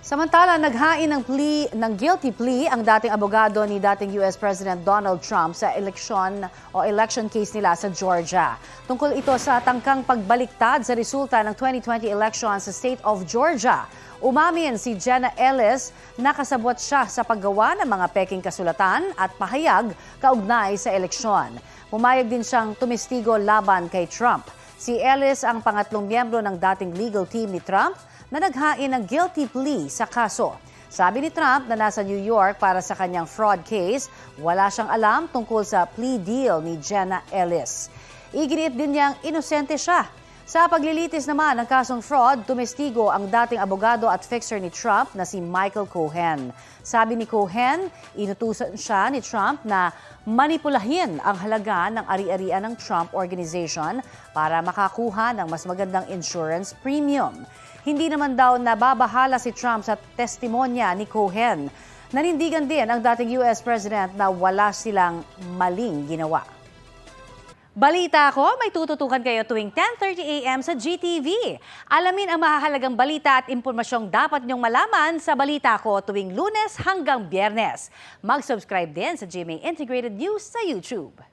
Samantala, naghain ng guilty plea ang dating abogado ni dating US President Donald Trump sa election case nila sa Georgia. Tungkol ito sa tangkang pagbaliktad sa resulta ng 2020 election sa state of Georgia. Umamin si Jenna Ellis na kasabwat siya sa paggawa ng mga peking kasulatan at pahayag kaugnay sa eleksyon. Pumayag din siyang tumistigo laban kay Trump. Si Ellis ang pangatlong miyembro ng dating legal team ni Trump na naghain ng guilty plea sa kaso. Sabi ni Trump na nasa New York para sa kanyang fraud case, wala siyang alam tungkol sa plea deal ni Jenna Ellis. Iginiit din niyang inosente siya. Sa paglilitis naman ng kasong fraud, tumestigo ang dating abogado at fixer ni Trump na si Michael Cohen. Sabi ni Cohen, inutusan siya ni Trump na manipulahin ang halaga ng ari-arian ng Trump Organization para makakuha ng mas magandang insurance premium. Hindi naman daw nababahala si Trump sa testimonya ni Cohen. Nanindigan din ang dating US President na wala silang maling ginawa. Balita ko, may tututukan kayo tuwing 10:30 a.m. sa GTV. Alamin ang mahahalagang balita at impormasyong dapat niyong malaman sa Balita Ko tuwing Lunes hanggang Biyernes. Mag-subscribe din sa GMA Integrated News sa YouTube.